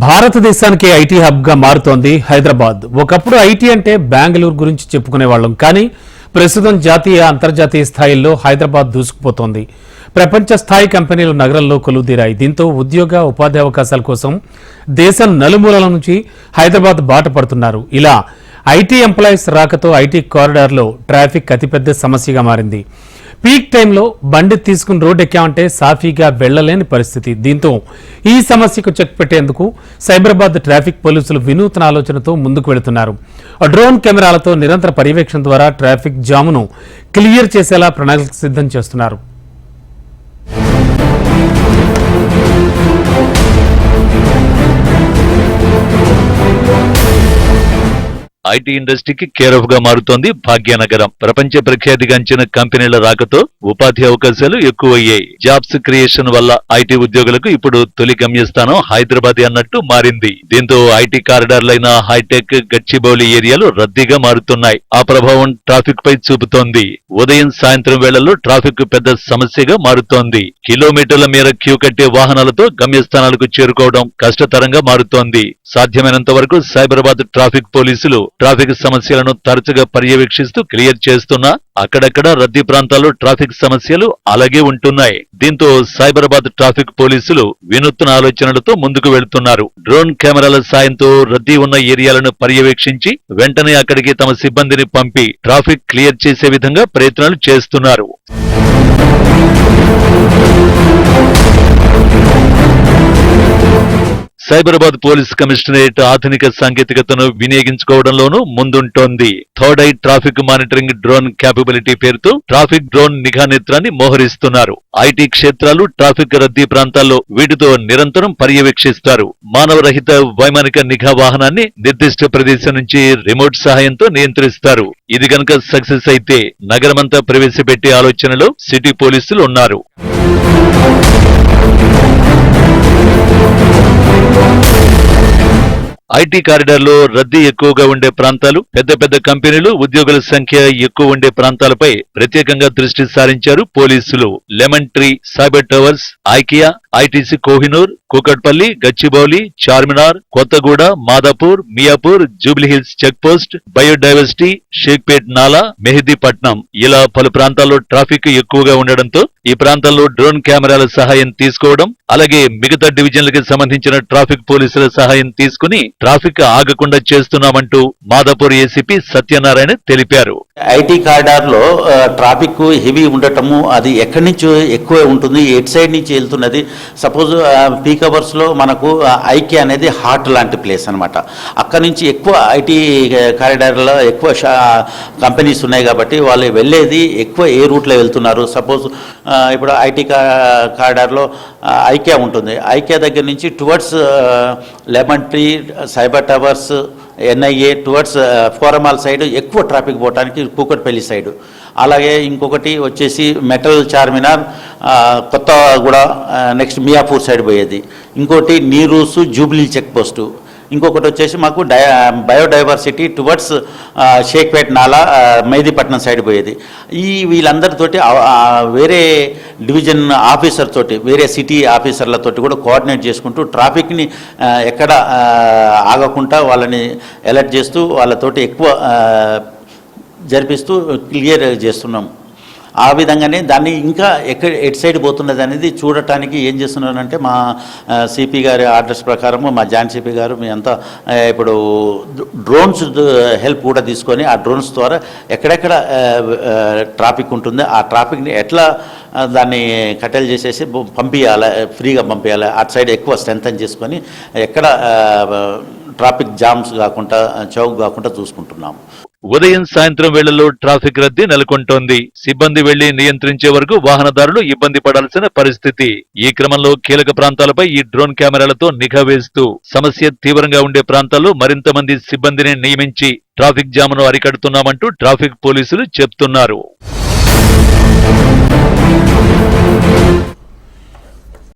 భారతదేశానికి IT hub గా మారుతోంది హైదరాబాద్. ఒకప్పుడు ఐటీ అంటే బెంగళూరు గురించి చెప్పుకునేవాళ్లం. కానీ ప్రస్తుతం జాతీయ అంతర్జాతీయ స్థాయిల్లో హైదరాబాద్ దూసుకుపోతోంది. ప్రపంచ స్థాయి కంపెనీలు నగరంలో కొలువుదీరాయి. దీంతో ఉద్యోగ ఉపాధి అవకాశాల కోసం దేశం నలుమూలల నుంచి హైదరాబాద్ బాట పడుతున్నారు. ఇలా ఐటీ ఎంప్లాయీస్ రాకతో ఐటీ కారిడార్లో ట్రాఫిక్ అతిపెద్ద సమస్యగా మారింది. పీక్ టైంలో బండి తీసుకుని రోడ్డు ఎక్కామంటే సాఫీగా వెళ్లలేని పరిస్థితి. దీంతో ఈ సమస్యకు చెక్ పెట్టేందుకు సైబరాబాద్ ట్రాఫిక్ పోలీసులు వినూత్న ఆలోచనతో ముందుకు వెళుతున్నారు. డ్రోన్ కెమెరాలతో నిరంతర పర్యవేక్షణ ద్వారా ట్రాఫిక్ జామును క్లియర్ చేసేలా ప్రణాళిక సిద్ధం చేస్తున్నారు. ఐటీ ఇండస్ట్రీకి కేర్ ఆఫ్ గా మారుతోంది భాగ్యనగరం. ప్రపంచ ప్రఖ్యాతిగాంచిన కంపెనీల రాకతో ఉపాధి అవకాశాలు ఎక్కువయ్యాయి. జాబ్స్ క్రియేషన్ వల్ల ఐటీ ఉద్యోగులకు ఇప్పుడు తొలి గమ్యస్థానం హైదరాబాద్ అన్నట్టు మారింది. దీంతో ఐటీ కారిడార్లైన హైటెక్, గచ్చిబౌలి ఏరియాలు రద్దీగా మారుతున్నాయి. ఆ ప్రభావం ట్రాఫిక్ పై చూపుతోంది. ఉదయం సాయంత్రం వేళల్లో ట్రాఫిక్ పెద్ద సమస్యగా మారుతోంది. కిలోమీటర్ల మేర క్యూ కట్టే వాహనాలతో గమ్యస్థానాలకు చేరుకోవడం కష్టతరంగా మారుతోంది. సాధ్యమైనంత వరకు సైబరాబాద్ ట్రాఫిక్ పోలీసులు ట్రాఫిక్ సమస్యలను తరచుగా పర్యవేక్షిస్తూ క్లియర్ చేస్తున్నా అక్కడక్కడ రద్దీ ప్రాంతాల్లో ట్రాఫిక్ సమస్యలు అలాగే ఉంటున్నాయి. దీంతో సైబరాబాద్ ట్రాఫిక్ పోలీసులు వినూత్న ఆలోచనలతో ముందుకు వెళ్తున్నారు. డ్రోన్ కెమెరాల సాయంతో రద్దీ ఉన్న ఏరియాలను పర్యవేక్షించి వెంటనే అక్కడికి తమ సిబ్బందిని పంపి ట్రాఫిక్ క్లియర్ చేసే విధంగా ప్రయత్నాలు చేస్తున్నారు. సైబరాబాద్ పోలీస్ కమిషనరేట్ ఆధునిక సాంకేతికతను వినియోగించుకోవడంలోనూ ముందుంటోంది. Third eye traffic monitoring drone capability పేరుతో ట్రాఫిక్ డ్రోన్ నిఘా నేత్రాన్ని మోహరిస్తున్నారు. ఐటీ క్షేత్రాలు, ట్రాఫిక్ రద్దీ ప్రాంతాల్లో వీటితో నిరంతరం పర్యవేక్షిస్తారు. మానవరహిత వైమానిక నిఘా వాహనాన్ని నిర్దిష్ట ప్రదేశం నుంచి రిమోట్ సహాయంతో నియంత్రిస్తారు. ఇది గనక సక్సెస్ అయితే నగరమంతా ప్రవేశపెట్టే ఆలోచనలో సిటీ పోలీసులు ఉన్నారు. ఐటీ కారిడార్లో రద్దీ ఎక్కువగా ఉండే ప్రాంతాలు, పెద్ద పెద్ద కంపెనీలు, ఉద్యోగుల సంఖ్య ఎక్కువ ఉండే ప్రాంతాలపై ప్రత్యేకంగా దృష్టి సారించారు పోలీసులు. Lemon tree, cyber towers, IKEA, ITC Kohinoor, Kukatpally, Gachibowli, Charminar, Kothaguda, Madhapur, Miyapur, Jubilee Hills check post, biodiversity, Shaikpet Nala, Mehdipatnam ఇలా పలు ప్రాంతాల్లో ట్రాఫిక్ ఎక్కువగా ఉండడంతో ఈ ప్రాంతాల్లో డ్రోన్ కెమెరాల సహాయం తీసుకోవడం, అలాగే మిగతా డివిజన్లకు సంబంధించిన ట్రాఫిక్ పోలీసుల సహాయం తీసుకుని ట్రాఫిక్ ఆగకుండా చేస్తున్నామంటూ మాదాపూర్ ఏసీపీ సత్యనారాయణ తెలిపారు. ఐటీ కారిడార్ లో ట్రాఫిక్ హెవీ ఉండటము, అది ఎక్కడి నుంచి ఎక్కువ ఉంటుంది, ఎట్ సైడ్ నుంచి వెళ్తున్నది. సపోజ్ పీక్ అవర్స్ లో మనకు ఐకే అనేది హార్ట్ లాంటి ప్లేస్ అనమాట. అక్కడి నుంచి ఎక్కువ ఐటీ కారిడార్లో ఎక్కువ కంపెనీస్ ఉన్నాయి కాబట్టి వాళ్ళు వెళ్ళేది ఎక్కువ ఏ రూట్లో వెళ్తున్నారు. సపోజ్ ఇప్పుడు ఐటీ కారిడార్లో ఐకియా ఉంటుంది. ఐకియా దగ్గర నుంచి towards lemon tree, cyber towers, NIA, towards forum mall side ఎక్కువ ట్రాఫిక్ పోవడానికి కూకట్పల్లి సైడ్. అలాగే ఇంకొకటి వచ్చేసి మెటల్ చార్మినార్, కొత్తగూడ, నెక్స్ట్ మియాపూర్ సైడ్ పోయేది. ఇంకోటి నీరూసు, జూబ్లీ చెక్ పోస్టు. ఇంకొకటి వచ్చేసి మాకు biodiversity towards Shaikpet Nala, Mehdipatnam side పోయేది. వీళ్ళందరితోటి వేరే డివిజన్ ఆఫీసర్ తోటి, వేరే సిటీ ఆఫీసర్లతోటి కూడా కోఆర్డినేట్ చేసుకుంటూ ట్రాఫిక్ని ఎక్కడ ఆగకుండా వాళ్ళని అలర్ట్ చేస్తూ వాళ్ళతోటి ఎక్కువ జరిపిస్తూ క్లియర్ చేస్తున్నాం. ఆ విధంగానే దాన్ని ఇంకా ఎటు సైడ్ పోతున్నది అనేది చూడటానికి ఏం చేస్తున్నారంటే మా సిపి గారి ఆర్డర్స్ ప్రకారము మా జాయింట్ సిపి గారు మీ అంతా ఇప్పుడు డ్రోన్స్ హెల్ప్ కూడా తీసుకొని ఆ డ్రోన్స్ ద్వారా ఎక్కడెక్కడ ట్రాఫిక్ ఉంటుందో ఆ ట్రాఫిక్ని ఎట్లా దాన్ని కట్టెలు చేసేసి పంపించాలి, ఫ్రీగా పంపించాలి. అటు సైడ్ ఎక్కువ స్ట్రెంథన్ చేసుకొని ఎక్కడ ట్రాఫిక్ జామ్స్ కాకుండా, చౌక్ కాకుండా చూసుకుంటున్నాము. ఉదయం సాయంత్రం వేళల్లో ట్రాఫిక్ రద్దీ నెలకొంటోంది. సిబ్బంది వెళ్లి నియంత్రించే వరకు వాహనదారులు ఇబ్బంది పడాల్సిన పరిస్థితి. ఈ క్రమంలో కీలక ప్రాంతాలపై ఈ డ్రోన్ కెమెరాలతో నిఘా వేస్తూ సమస్య తీవ్రంగా ఉండే ప్రాంతాల్లో మరింత మంది సిబ్బందిని నియమించి ట్రాఫిక్ జామ్ను అరికడుతున్నామంటూ ట్రాఫిక్ పోలీసులు చెప్తున్నారు.